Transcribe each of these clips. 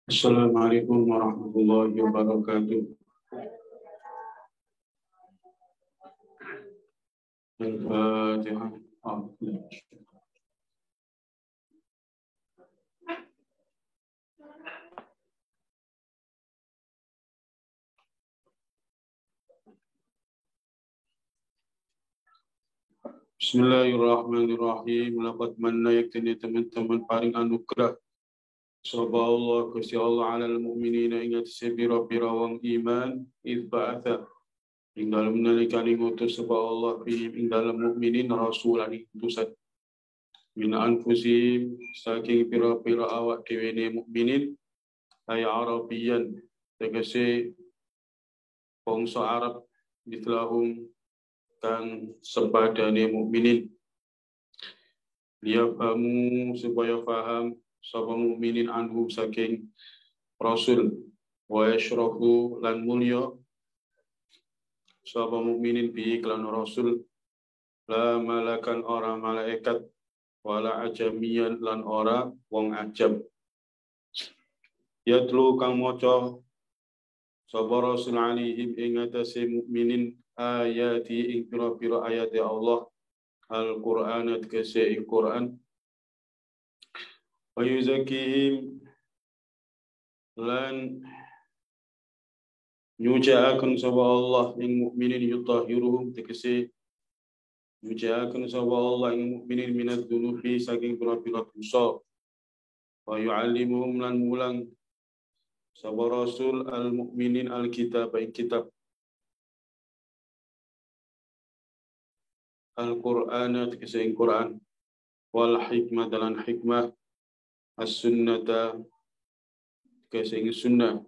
Assalamualaikum warahmatullahi wabarakatuh. Al-Fatihah. Bismillahirrahmanirrahim. Laqad manna yaktini teman-teman paring anugerah sapa Allah Gusti Allah alal mukminina ingat sepira-pira wong iman id ba'atha ing dalem nalikane ngutus sapa Allah fi ing dalem mukminin rasulan utusan min anfusihim saking pira-pira awak dhewe ne mukminin ay arabiyan tegese bangsa Arab mitlahum kang sepadane mukminin liyafamu supaya faham sapa mukminin anhu saking rasul wa yashrahu lan mulya sapa mukminin bi iklan rasul la malakan ora malaikat wala ajamiyan lan ora wong ajam yatlu kang maca sapa rasul alaihim ing atase mukminin ayati ing pira-pira ayat Allah Al-Qur'an tegese ing Qur'an wa yuzakihim lan nyuciaken sapa Allah ing mukminin yutahhiruhum tegese nyuciaken sapa Allah ing mukminin minadz dzunubi saking pira-pira dosa wa yu'allimuhum lan mulang sapa rasul al-mukminin al-kitab ing kitab Al-Qur'an tegese ing Qur'an wal hikmah dalan hikmah as-sunnata tegese ing sunnah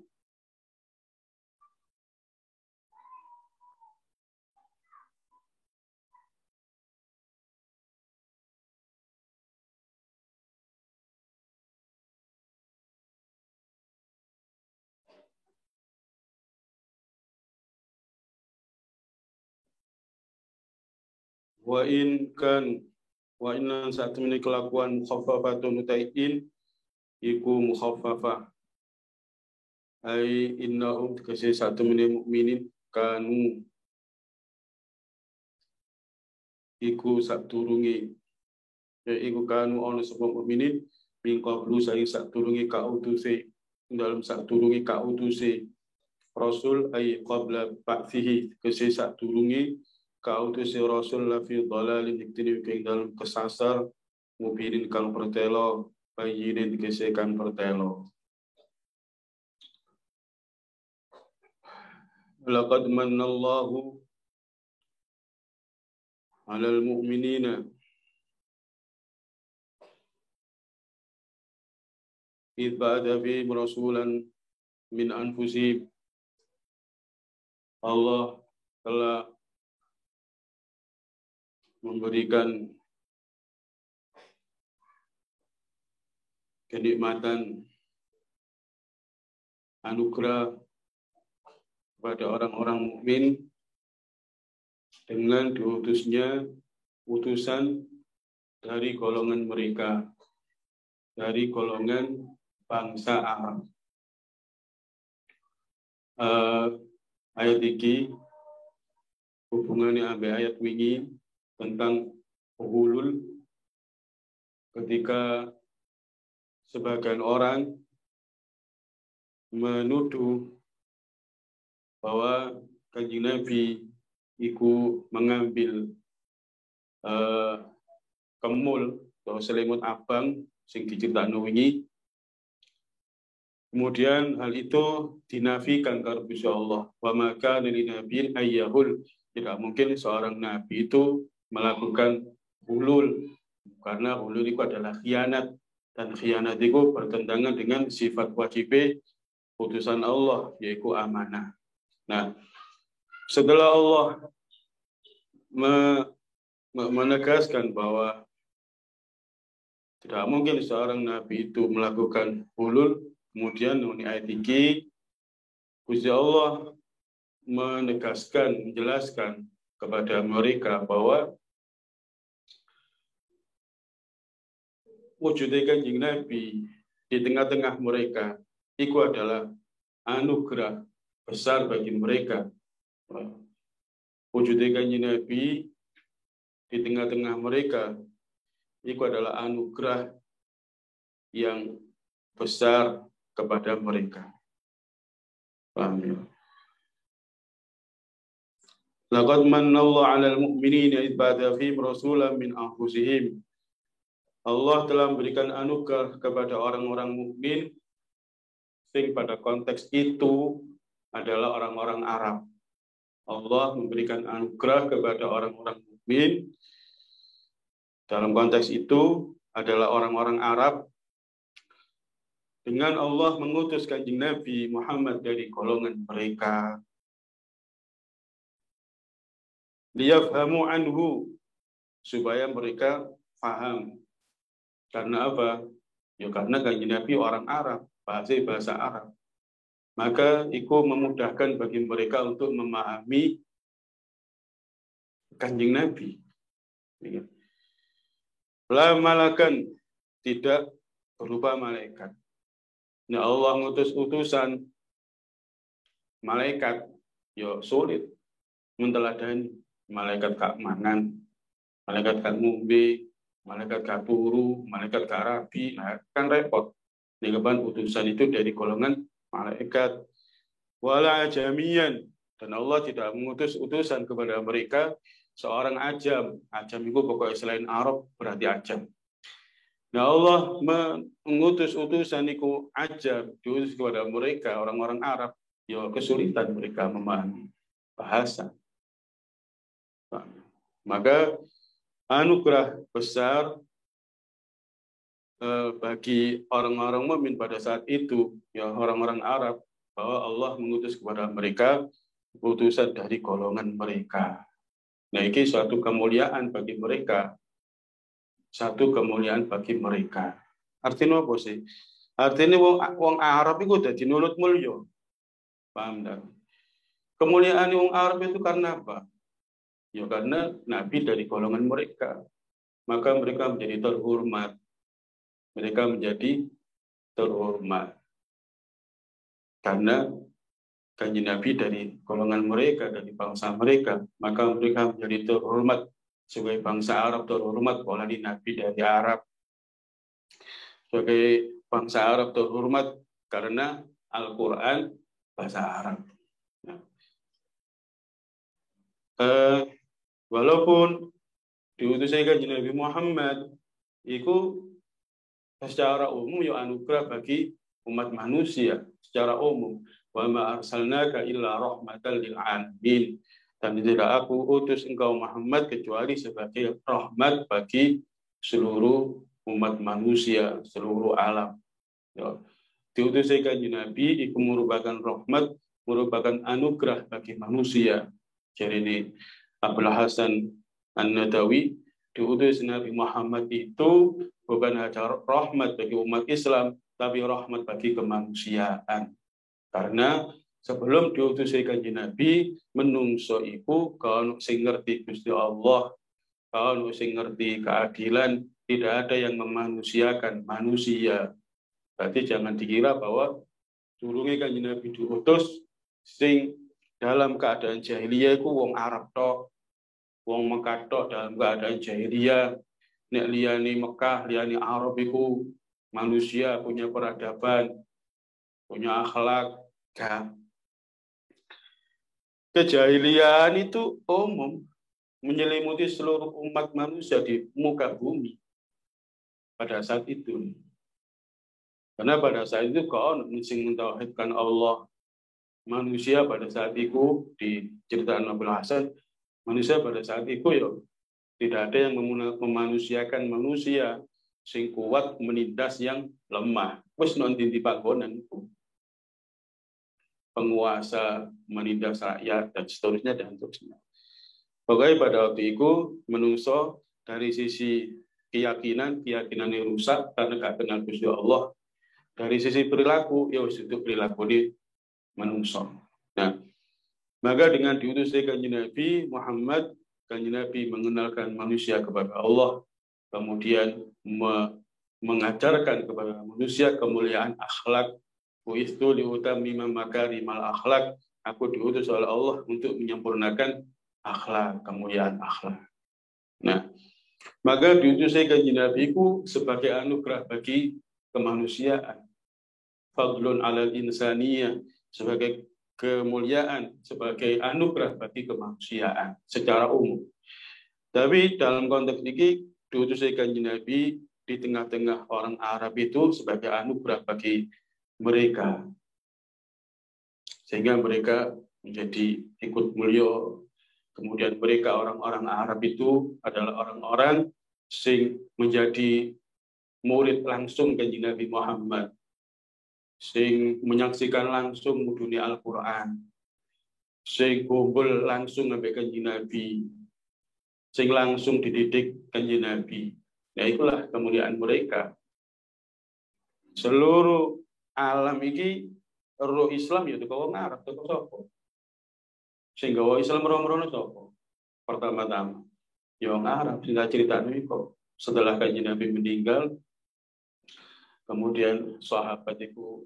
wa in kan wa inna saat ini kelakuan mukhaffafatun utaiin iku mukhaffafah ai innahum tegese satu menit mukminin kanu iku saturungi iku kanu ana sapa mukminin min qablu saing saturungi kautuse dalam saturungi kautuse rasul ai qabla ba'thihi tegese saturungi kautuse rasul la fi dhalalin iktini ing dalam kesasar mubinin kang pertelo bayinin tegese kang pertelo laqad manallahu 'alal mu'minina id ba'atha fi rasulan min anfusihim. Allah telah memberikan kenikmatan anugerah kepada orang-orang mukmin dengan diutusnya utusan dari golongan mereka, dari golongan bangsa Arab. Ayat ini hubungannya ambil ayat wingi tentang hulul ketika sebagian orang menuduh bahwa Kanjeng Nabi iku mengambil kemul atau selimut abang sing diceritakno wingi. Kemudian hal itu dinafikan karo Gusti Allah. Wa maka dari nabiyin ayyahul, tidak mungkin seorang nabi itu melakukan hulul karena hulul itu adalah khianat dan khianat itu bertentangan dengan sifat wajib putusan Allah yaitu amanah. Nah, setelah Allah menegaskan bahwa tidak mungkin seorang nabi itu melakukan hulul, kemudian di ayat ini Gusti Allah menegaskan, menjelaskan kepada mereka bahwa wujudnya Kanjeng Nabi di tengah-tengah mereka itu adalah anugerah besar bagi mereka. Wujudnya Kanjeng Nabi di tengah-tengah mereka itu adalah anugerah yang besar kepada mereka. Paham ya? Laqad manallahu 'alal mu'minina idh ba'atha fihim rasulan min anfusihim. Allah telah memberikan anugerah kepada orang-orang mukmin, sing pada konteks itu adalah orang-orang Arab. Allah memberikan anugerah kepada orang-orang mukmin, dalam konteks itu adalah orang-orang Arab, dengan Allah mengutus Kanjeng Nabi Muhammad dari golongan mereka. Liyafhamu anhu, supaya mereka paham. Karena apa? Ya karena Kanjeng Nabi orang Arab, bahasa Arab. Maka itu memudahkan bagi mereka untuk memahami Kanjeng Nabi. La malakan, tidak berupa malaikat. Nah, Allah ngutus utusan malaikat, ya sulit menteladani. Malaikat kak mangan, malaikat kak ngombe, malaikat kak turu, malaikat kak rabi, nah kan repot. Dengan utusan itu dari golongan malaikat. Wala ajamiyan, dan Allah tidak mengutus utusan kepada mereka seorang ajam. Ajam itu pokoknya selain Arab berarti ajam. Nah, Allah mengutus utusan itu ajam, diutus kepada mereka orang-orang Arab, ya kesulitan mereka memahami bahasa. Maka anugerah besar bagi orang-orang mukmin pada saat itu, ya orang-orang Arab, bahwa Allah mengutus kepada mereka utusan dari golongan mereka. Nah, ini suatu kemuliaan bagi mereka. Satu kemuliaan bagi mereka. Artinya apa sih? Artinya wong Arab itu udah dinurut mulya. Paham tak? Kemuliaan wong Arab itu karena apa? Ya karena Nabi dari golongan mereka. Maka mereka menjadi terhormat. Mereka menjadi terhormat. Karena Kanjeng Nabi dari golongan mereka, dari bangsa mereka, maka mereka menjadi terhormat sebagai bangsa Arab, terhormat apalagi Nabi dari Arab. Sebagai bangsa Arab terhormat karena Al-Quran bahasa Arab. Walaupun diutusnya Kanjeng Nabi Muhammad, itu secara umum ya anugerah bagi umat manusia secara umum. Wa ma arsalnaka illa rahmatan lil alamin. Dan tidak aku utus engkau Muhammad kecuali sebagai rahmat bagi seluruh umat manusia, seluruh alam. Ya. Diutusnya Kanjeng Nabi itu merupakan rahmat, merupakan anugerah bagi manusia. Jadi ini Abdul Hasan An-Nadawi, diutus Nabi Muhammad itu bukan hanya rahmat bagi umat Islam, tapi rahmat bagi kemanusiaan. Karena sebelum diutusnya Kanjeng Nabi, menungso iku kalau sing ngerti Gusti Allah, kalau sing ngerti keadilan, tidak ada yang memanusiakan manusia. Berarti jangan dikira bahwa durunge Kanjeng Nabi diutus sing dalam keadaan jahiliyah iku wong Arab tok, wong Mekah tok dalam keadaan jahiliyah. Nek liyane Mekah, liyane Arab iku manusia punya peradaban, punya akhlak. Kejahilian itu umum menyelimuti seluruh umat manusia di muka bumi pada saat itu. Karena pada saat itu kau mensing mentauhidkan Allah. Manusia pada saat itu diceritakan Nabi Hasan, manusia pada saat itu ya tidak ada yang memanusiakan manusia sing kuat menindas yang lemah. Wis nonton di panggonan itu. Penguasa menindas rakyat dan seterusnya dan seterusnya. Pokoknya pada waktu itu menungso dari sisi keyakinan yang rusak karena gak kenal Gusti Allah. Dari sisi perilaku, ya itu perilaku di menungso. Nah, maka dengan diutusnya Kanjeng Nabi Muhammad, Kanjeng Nabi mengenalkan manusia kepada Allah, kemudian mengajarkan kepada manusia kemuliaan akhlak. Buistu liutammima makarimal akhlak. Aku diutus oleh Allah untuk menyempurnakan akhlak, kemuliaan akhlak. Nah, maka diutus saya kanjeng Nabi ku sebagai anugerah bagi kemanusiaan. Fadlun alal insaniyah, sebagai kemuliaan, sebagai anugerah bagi kemanusiaan secara umum. Tapi dalam konteks ini diutus saya kanjeng Nabi di tengah-tengah orang Arab itu sebagai anugerah bagi mereka, sehingga mereka menjadi ikut mulia. Kemudian mereka orang-orang Arab itu adalah orang-orang sing menjadi murid langsung kanjeng Nabi Muhammad, sing menyaksikan langsung dunia Al-Quran, sing kumpul langsung sampai kanjeng Nabi, sing langsung dididik kanjeng Nabi. Nah, itulah kemuliaan mereka. Seluruh alam ini roh Islam ya teko wong Arab, teko sapa? Sing gawa Islam rono-rono sapa? Pertama-tama ya wong Arab. Sehingga ceritanya kok setelah kanjeng Nabi meninggal, kemudian sahabat itu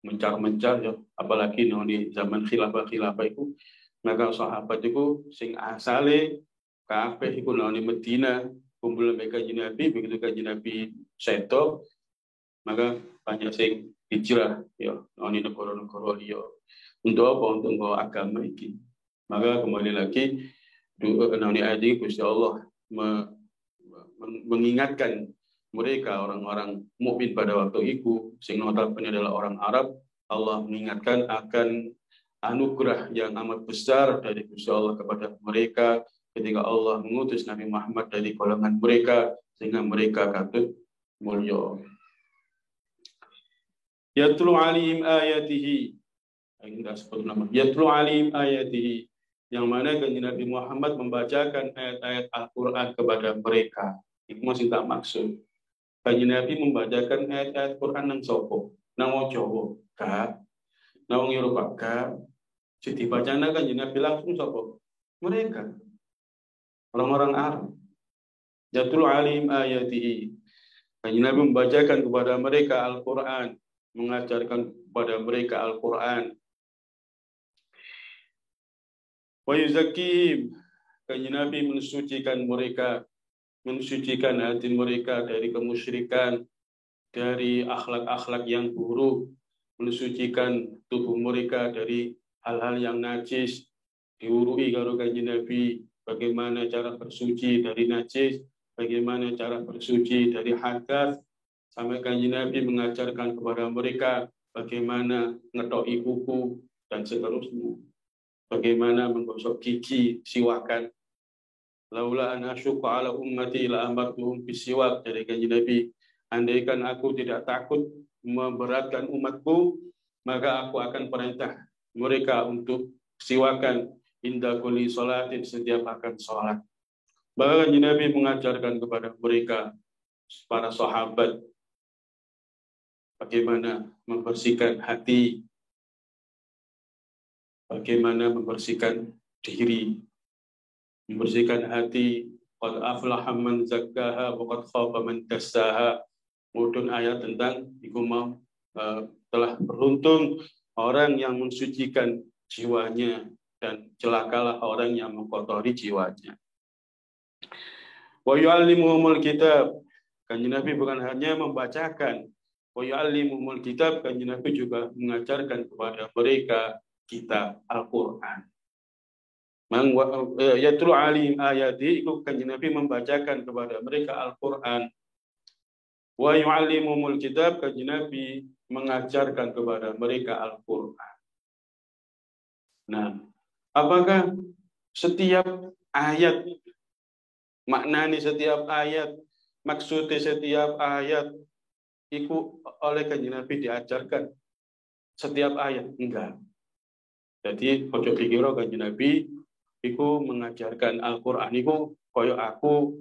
mencar-mencar ya, apalagi di zaman khilafah itu, maka sahabat itu sing asale kabeh iku nang Medina kumpul mbek kanjeng Nabi. Begitu kanjeng Nabi seto, maka banyak sing hijrah ya nang negara-negara liya. Untuk apa? Untuk membawa agama ini. Maka kembali lagi nang ayat ini Gusti Allah mengingatkan mereka orang-orang mukmin pada waktu itu, sing notabene adalah orang Arab. Allah mengingatkan akan anugerah yang amat besar dari Gusti Allah kepada mereka ketika Allah mengutus Nabi Muhammad dari golongan mereka, sehingga mereka katut mulya. Yatlu alim ayatihi, kita sebut nama Yatlu alim ayatihi, yang mana kanjeng Nabi Muhammad membacakan ayat-ayat Al-Quran kepada mereka. Itu masih tak maksud kanjeng Nabi membacakan ayat-ayat Quran nang sopo, nang wong Jawa ka, nang wong Eropa ka. Jadi bacaan kanjeng Nabi langsung sopo? Mereka orang-orang Arab. Yatlu alim ayatihi, kanjeng Nabi membacakan kepada mereka Al-Quran, mengajarkan kepada mereka Al-Quran. Wa yuzakkihim, kanjeng Nabi mensucikan mereka, mensucikan hati mereka dari kemusyrikan, dari akhlak-akhlak yang buruk, mensucikan tubuh mereka dari hal-hal yang najis. Diurui karo kanjeng Nabi bagaimana cara bersuci dari najis, bagaimana cara bersuci dari hadas, sampai kanjeng Nabi mengajarkan kepada mereka bagaimana ngetoki kuku dan seterusnya, bagaimana menggosok gigi, siwakan. Laula an asyqa ala ummati la amartuhum bisiwak, dari kanjeng Nabi, andaikan aku tidak takut memberatkan umatku, maka aku akan perintah mereka untuk siwakan inda kulli sholatin, setiap akan sholat. Bahkan Nabi mengajarkan kepada mereka, para sahabat, bagaimana membersihkan hati, bagaimana membersihkan diri, membersihkan hati. Qad aflaha man zakkaha wa qad khaba man dassaha. Kemudian ayat tentang telah beruntung orang yang mensucikan jiwanya, dan celakalah orang yang mengkotori jiwanya. Wa yu'allimuhumul kitab, kanjeng Nabi bukan hanya membacakan. Wa yu'allimuhumul kitab, kanjeng Nabi juga mengajarkan kepada mereka kitab Al-Quran. Yatlu alim ayati, itu kanjeng Nabi membacakan kepada mereka Al-Quran. Wa yu'allimuhumul kitab, kanjeng Nabi mengajarkan kepada mereka Al-Quran. Nah, apakah setiap ayat, maknani setiap ayat, maksudnya setiap ayat itu oleh kanjeng Nabi diajarkan setiap ayat? Enggak. Jadi ojo pikir kanjeng Nabi itu mengajarkan Al-Quran itu koyo aku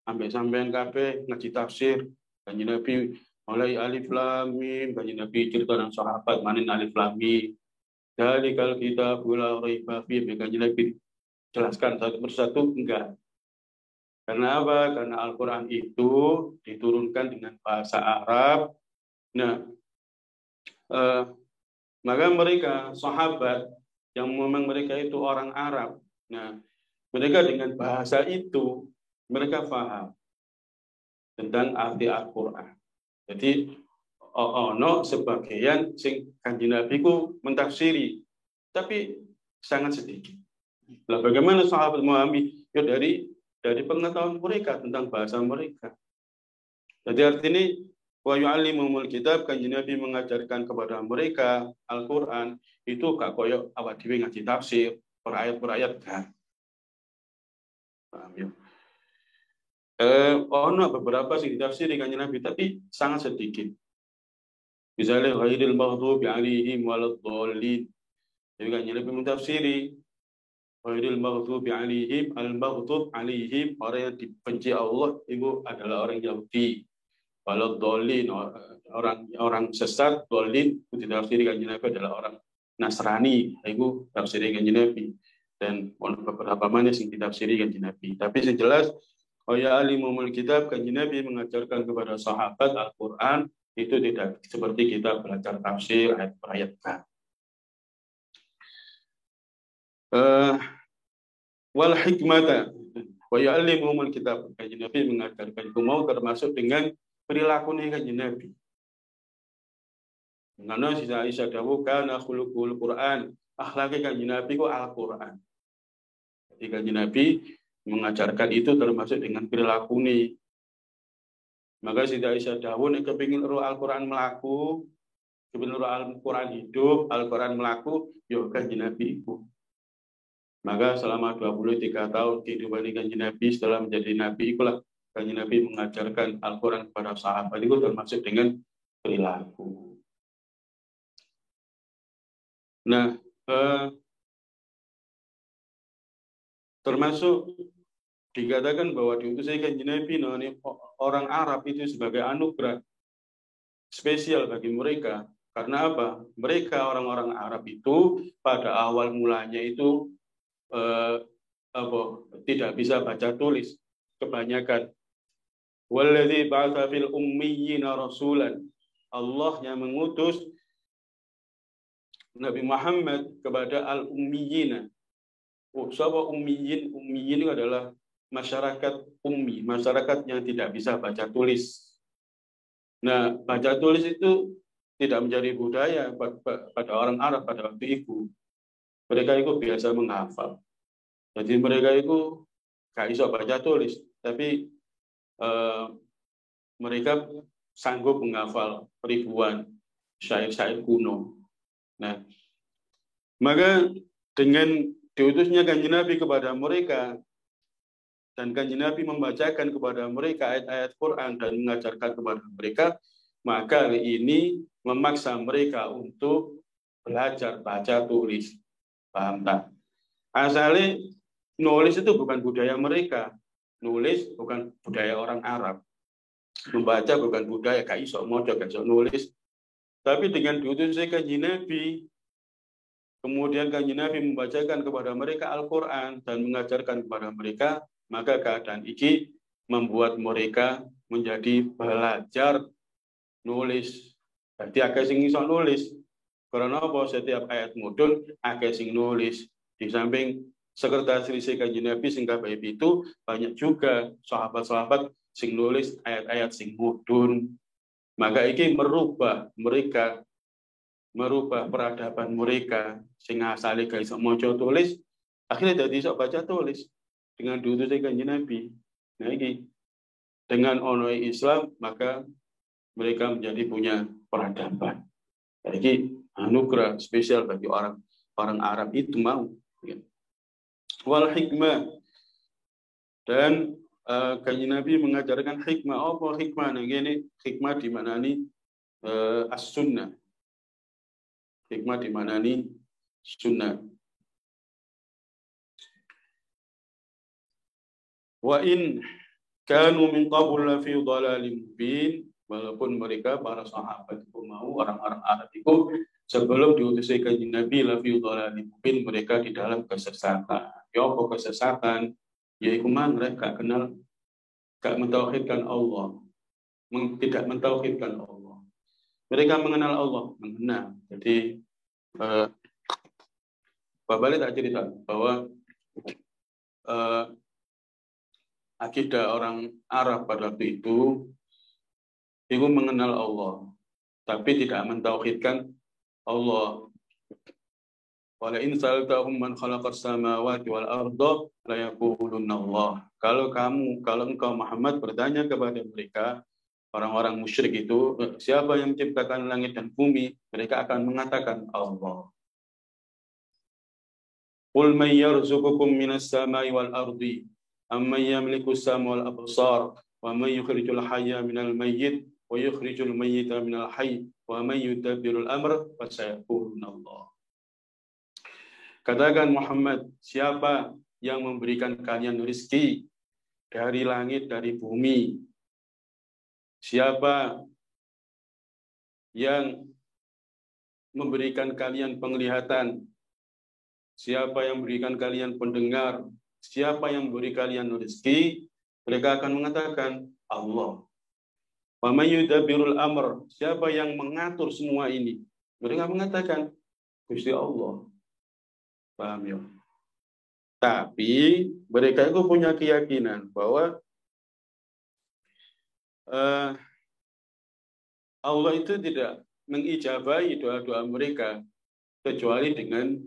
ambek sampean kabeh ngaji tafsir. Kanjeng Nabi mulai alif lam mim, kanjeng Nabi cerita nang sahabat manen alif lam mim. Dalikal kitabul la raiba fihi, kanjeng Nabi jelaskan satu persatu. Enggak. Karena apa? Karena Al-Quran itu diturunkan dengan bahasa Arab. Nah, maka mereka sahabat yang memang mereka itu orang Arab. Nah, mereka dengan bahasa itu mereka paham tentang arti Al-Quran. Jadi ono sebagian sing Kanjeng Nabi ku mentafsiri, tapi sangat sedikit. Lah bagaimana sahabat memahami? Ya dari pengetahuan mereka tentang bahasa mereka. Jadi artinya wa yu'allimul kitab, Kanjeng Nabi mengajarkan kepada mereka Al-Quran itu gak koyo awak dhewe ngaji tafsir per ayat kan. Paham ya? Ono beberapa sing ditafsiri Kanjeng Nabi tapi sangat sedikit. Misalnya ghairil maghdubi alaihim waladdallin. Jadi Kanjeng Nabi mentafsiri ghairil maghdubi alaihim, al-maghdub alaihim, orang yang dibenci Allah itu adalah orang Yahudi. Waladdallin, orang sesat, dallin itu ditafsiri Kanjeng Nabi adalah orang Nasrani. Itu tafsiri Kanjeng Nabi. Dan beberapa mana sing ditafsiri Kanjeng Nabi. Tapi yang jelas ya alimul kitab, Kanjeng Nabi mengajarkan kepada sahabat Al-Quran itu tidak seperti kita belajar tafsir ayat per ayat kan. Wal hikmata wa ya'allimuhumul kitab, Kanjeng Nabi mengajarkan itu mau termasuk dengan perilaku Kanjeng Nabi. Karena si Aisyah dawuh kana khuluqul Quran, akhlak Kanjeng Nabi ku Al-Quran. Jadi Kanjeng Nabi mengajarkan itu termasuk dengan perilaku nih. Maka si Aisyah dawuh nek kepengin ro Al-Quran melaku, kepengin ro Al-Quran hidup, Al-Quran melaku, yo Kanjeng Nabi iku. Maka selama 23 tahun kehidupan Kanjeng Nabi setelah menjadi nabi itulah Kanjeng Nabi mengajarkan Al-Quran kepada sahabat itu termasuk dengan perilaku. Nah, termasuk dikatakan bahwa diutusnya Kanjeng Nabi orang Arab itu sebagai anugerah spesial bagi mereka. Karena apa? Mereka orang-orang Arab itu pada awal mulanya itu tidak bisa baca tulis kebanyakan. Walladzi ba'atsa fil ummiyina rasulan. Allah yang mengutus Nabi Muhammad kepada al-ummiyina. Siapa ummiyin? Ummiyin itu adalah masyarakat ummi, masyarakat yang tidak bisa baca tulis. Nah, baca tulis itu tidak menjadi budaya pada orang Arab pada waktu itu. Mereka itu biasa menghafal. Jadi mereka itu gak bisa baca tulis, tapi mereka sanggup menghafal ribuan syair-syair kuno. Nah, maka dengan diutusnya Kanjeng Nabi kepada mereka dan Kanjeng Nabi membacakan kepada mereka ayat-ayat Quran dan mengajarkan kepada mereka, maka ini memaksa mereka untuk belajar baca tulis. Paham tak? Asalnya nulis itu bukan budaya mereka. Nulis bukan budaya orang Arab. Membaca bukan budaya, gak iso maca, gak iso nulis. Tapi dengan diutusnya Kanjeng Nabi, kemudian Kanjeng Nabi membacakan kepada mereka Al-Quran dan mengajarkan kepada mereka, maka keadaan ini membuat mereka menjadi belajar nulis. Jadi akeh sing iso nulis. Karena apa? Setiap ayat mudun akeh sing nulis. Di samping sekretaris Kanjeng Nabi sing kabeh itu banyak juga sahabat-sahabat sing nulis ayat-ayat sing mudun. Maka ini merubah peradaban mereka sing asale gak iso maca tulis, akhirnya dadi iso baca tulis dengan diutusnya Kanjeng Nabi. Nah ini dengan ono Islam maka mereka menjadi punya peradaban. Jadi anugerah spesial bagi orang Arab itu mau. Wal hikmah, dan Kanjeng Nabi mengajarkan hikmah. Apa hikmah? Nah ini hikmah di mana nih as-sunnah. Hikmah di mana nih sunnah. Wa in kanu min qabl fi dhalalim mubin, walaupun mereka para sahabat itu mau orang-orang Arab itu sebelum diutusnya Kanjeng Nabi la fi dhalalim mubin, mereka di dalam kesesatan. Ya apa kesesatan? Yaitu mereka kenal Gak mentauhidkan Allah, tidak mentauhidkan Allah. Mereka mengenal Allah, mengenal. Jadi Pak Bali tak cerita bahwa akidah orang Arab pada waktu itu mengenal Allah, tapi tidak mentauhidkan Allah. Wala in sa'altahum man khalaqas samawati wal arda la yaqulunna Allah. Kalau engkau Muhammad bertanya kepada mereka, orang-orang musyrik itu, siapa yang menciptakan langit dan bumi? Mereka akan mengatakan Allah. Qul man yarzuqukum minas samai wal ardi amman yamliku as-sam'a wal absar wa man yukhrijul hayya minal mayyit wa yukhrijul mayyita minal hayy wa man yudabbirul amra fasayaquluna Allah. Katakan Muhammad, siapa yang memberikan kalian rezeki dari langit, dari bumi? Siapa yang memberikan kalian penglihatan? Siapa yang memberikan kalian pendengar? Siapa yang memberi kalian rezeki? Mereka akan mengatakan Allah. Wa may yudabbirul amr, siapa yang mengatur semua ini? Mereka mengatakan Gusti Allah. Paham ya? Tapi mereka itu punya keyakinan bahwa Allah itu tidak mengijabahi doa-doa mereka kecuali dengan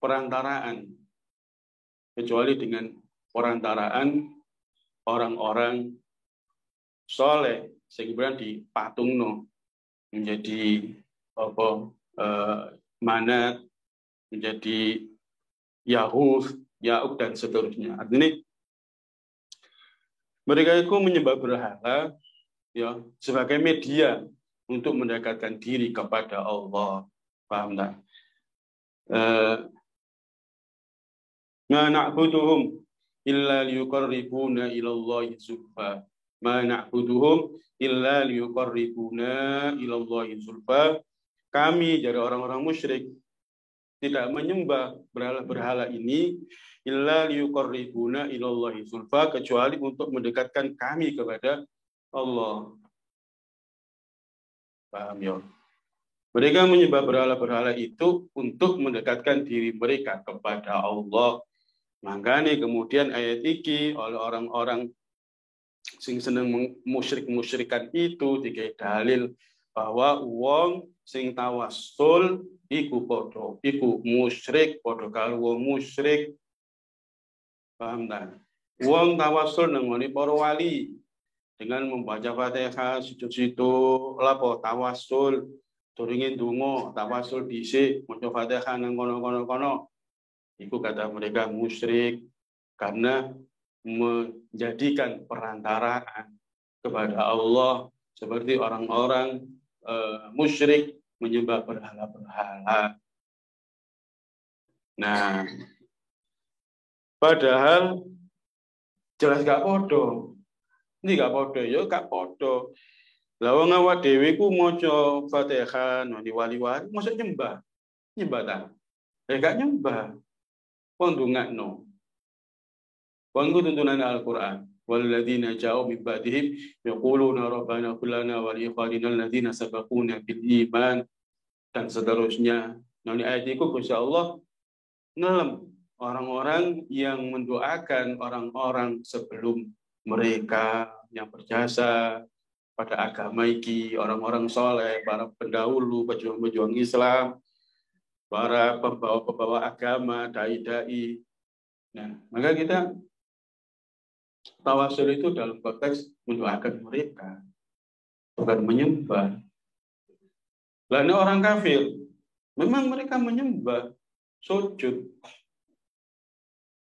perantaraan. Kecuali dengan perantaraan orang-orang soleh sehingga dipatungno menjadi manat, menjadi Yahud, Ya'uk dan seterusnya. Artinya mereka itu menyembah berhala ya sebagai media untuk mendekatkan diri kepada Allah. Paham tak? Ma na'buduhum illa liyuqarribuna ila Allahi zulfa. Ma na'buduhum illa liyuqarribuna ila Allahi zulfa. Kami dari orang-orang musyrik tidak menyembah berhala-berhala ini illa liyuqarribuna ila Allahi zulfa, kecuali untuk mendekatkan kami kepada Allah. Paham ya? Mereka menyembah berhala-berhala itu untuk mendekatkan diri mereka kepada Allah. Makanya kemudian ayat ini oleh orang-orang sing seneng musyrik-musyrikan itu dikai dalil bahwa wong sing tawassul iku musyrik padha karo wong musyrik. Paham ta? Wong tawassul nang ngene para wali dengan membaca Fatihah sujud-sujud lapo tawassul turingin donga tawassul dhisik maca Fatihah nang kono-kono. Itu kata mereka musyrik karena menjadikan perantaraan kepada Allah seperti orang-orang musyrik menyembah berhala-berhala. Nah, padahal jelas gak podo. Ini gak podo, ya gak podo. Lah wong awak dhewe ku maca Fatihah nang wali-wali mosok nyembah. Nyembah ta? Gak nyembah. Wong ndongakno. Wong tuntunan Al-Qur'an. Walladzina ja'u min ba'dihim yaquluna rabbana ighfir lana wa li ikhwanina alladzina sabaquna bil iman dan seterusnya. Nah, ini ayat itu Gusti Allah ngelem orang-orang yang mendoakan orang-orang sebelum mereka yang berjasa pada agama iki, orang-orang soleh, para pendahulu, pejuang-pejuang Islam, para pembawa-pembawa agama, dai-dai. Nah, maka kita tawasul itu dalam konteks mendoakan mereka, bukan menyembah. Lalu orang kafir, memang mereka menyembah, sujud.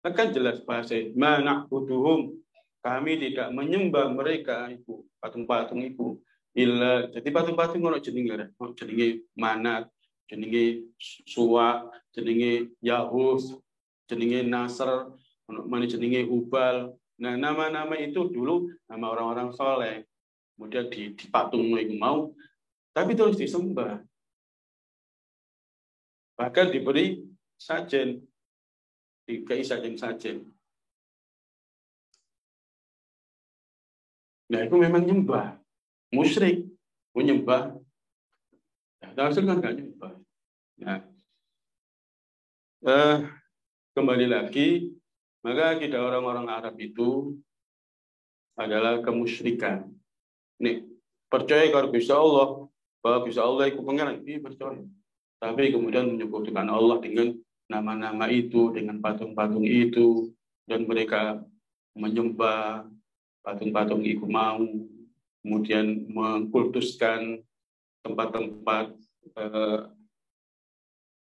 Akan jelas bahasa, ma na'buduhum, kami tidak menyembah mereka itu, patung-patung itu. Jadi patung-patung ono jenenge manat, jenenge suwa, jenenge Yahus, jenenge Nasr, mana jenenge Hubal. Nah, nama-nama itu dulu nama orang-orang soleh. Kemudian dipatung itu mau, tapi terus disembah. Bahkan diberi sajen, dikai sajen-sajen. Nah, itu memang nyembah. Musyrik menyembah. Nah, Rasul kan nggak nyembah. Nah, kembali lagi, maka kita orang-orang Arab itu adalah kemusyrikan. Nih, percaya kalau bisa Allah, bahwa bisa Allah itu pengeran, ini percaya. Tapi kemudian menyebutkan Allah dengan nama-nama itu, dengan patung-patung itu, dan mereka menyembah patung-patung itu mau, kemudian mengkultuskan tempat-tempat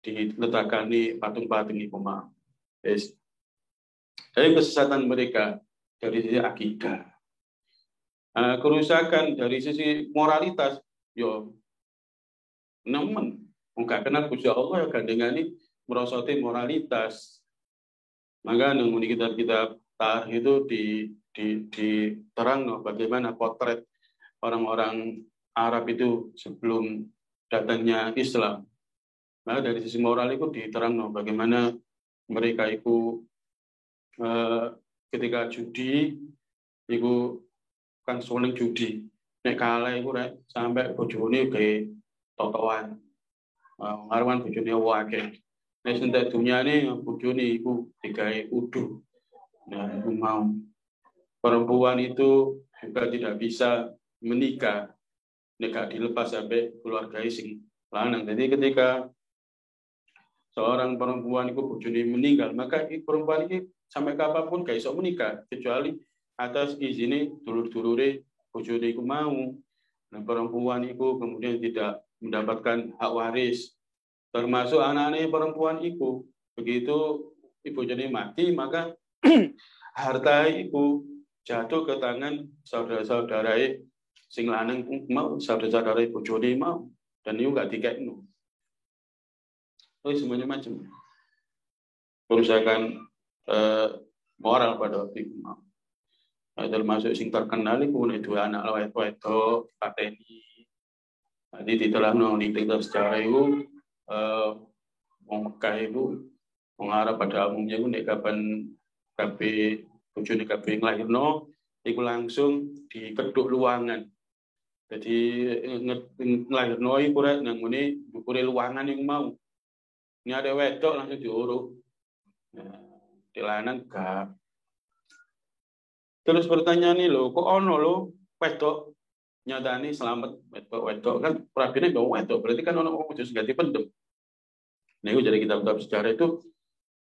diletakkan di patung-patung itu mau. Yes. Dari kesesatan mereka dari sisi akidah. Kerusakan dari sisi moralitas, yo, nemen. Enggak kenal Gusti Allah ya gandengani merosoti moralitas. Maka nang kitab-kitab tarikh itu diterang bagaimana potret orang-orang Arab itu sebelum datangnya Islam. Nah, dari sisi moral itu diterang bagaimana mereka itu ketika judi itu kan soalnya judi nek kalah itu sampai bojone kayak totoan ngarwan bojone wake nek sentek dunyane bojone iku digawe udu. Nah, itu mau perempuan itu juga tidak bisa menikah nek gak dilepas sampai keluarga sing lanang. Jadi ketika seorang perempuan itu bojone meninggal, maka perempuan ini sampai kapanpun gak iso menikah kecuali atas izin dulur-dulure bojone iku mau. Nah, perempuan itu kemudian tidak mendapatkan hak waris, termasuk anak-anak perempuan itu. Begitu ibu jadi mati, maka harta itu jatuh ke tangan saudara-saudara sing lanang mau, saudara-saudara bojone mau, dan itu nggak dikekno. Semuanya macam kerusakan moral pada waktu itu mau. Termasuk sing terkenal itu anak wedok pateni. Jadi ditelah di kitab sejarah itu wong Mekah itu mengarah pada umumnya itu nek kapan kabeh bojone kabeh nglahirno iku langsung dikeduk luangan. Jadi nglahirno iku rek nang ngene dukure luangan iku mau. Ini ada wedok langsung diuruk. Nah, di lanang gak. Terus pertanyaan ini loh, kok ono lo wedok nyatani selamat wedok kan perabine dong wedok berarti kan ono wong wis ganti pendem. Nah, itu jadi kitab-kitab sejarah itu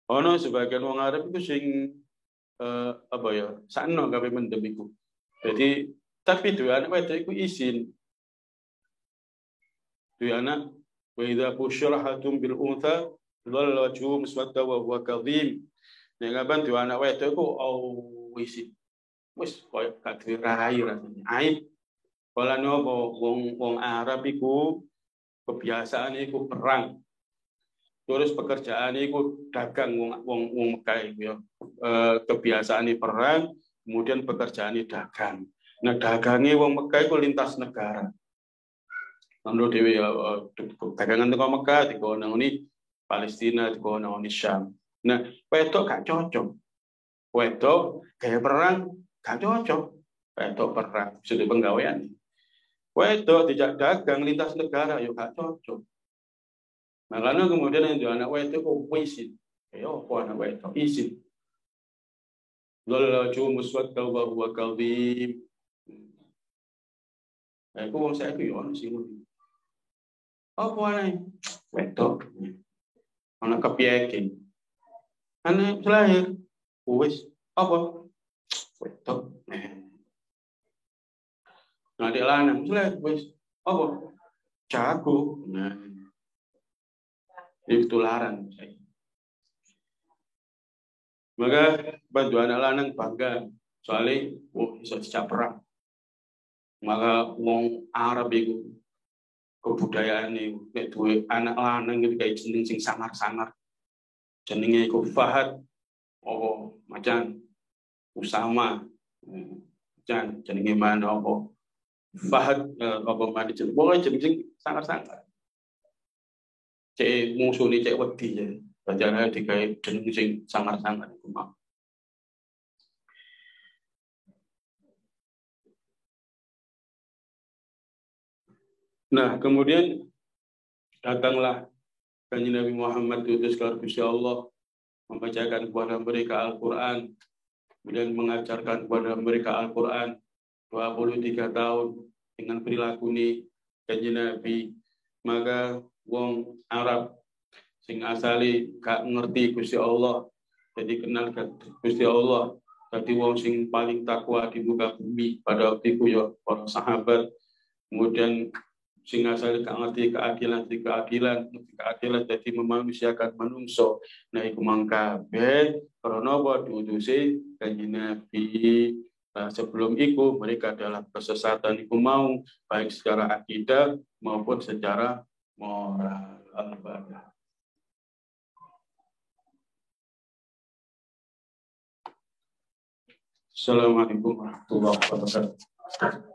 ono sebagian wong Arab itu sing apa ya sakno kabeh pendem iku. Jadi tapi dua anak wedok iku izin. Dua anak wa idza busyirahatum bil untha dhalla wajhu muswadda wa huwa kadhim. Nek kapan dua anak wedok iku izin. Wis koyo gak dirai rasane. Aib. Kala nopo wong Arab iku kebiasaan iku perang. Terus pekerjaan iku dagang wong Mekah iku ya. Kebiasaan perang, kemudian pekerjaan dagang. Nah, dagangnya wong Mekah iku lintas negara. Menurut dewe ya dagangan teko Mekah, teko nang Palestina, teko nang Syam. Nah, wedok gak cocok. Wedok gaya perang gak cocok. Wedok perang sudah penggawean. Wedok tidak dagang lintas negara yo gak cocok. Makanya kemudian yang anak wedok kok izin. Yo kok anak wedok izin. Dhalla wajhu muswadda wa huwa kadhim. Aku wong saiki yo ono sing ngono. Apa ae wedok. Ana kepiye anak lahir wis apa wedok. Nah, di lanang wis apa jago. Nah, itu larang. Maka bantu anak lanang bangga soalnya bisa dicap perang. Maka wong Arab itu kebudayaan itu nek duwe anak lanang itu kayak jeneng sing sangar-sangar. Jenenge iku Fahad apa macan Usama. Macan jenenge mana apa Fahad apa mana jeneng. Pokoke jeneng sing sangar-sangar. Cek musuh ini cek wedi ya. Bacanya dikai jeneng sing sangar-sangar iku mau. Nah, kemudian datanglah Kanjeng Nabi Muhammad diutus oleh Gusti Allah membacakan kepada mereka Al-Quran, kemudian mengajarkan kepada mereka Al-Quran 23 tahun dengan perilaku ini Kanjeng Nabi. Maka wong Arab sing asali gak ngerti Gusti Allah, jadi kenal Gusti Allah, jadi wong sing paling takwa di muka bumi pada waktu itu ya para sahabat. Kemudian sing asale gak ngerti keadilan jadi memanusiakan manungsa. Nah iku mangkabe karena apa diutusi Kanjeng Nabi. Nah, sebelum itu mereka dalam kesesatan itu mau baik secara akidah maupun secara moral. Al-Fatihah. Assalamualaikum warahmatullahi wabarakatuh.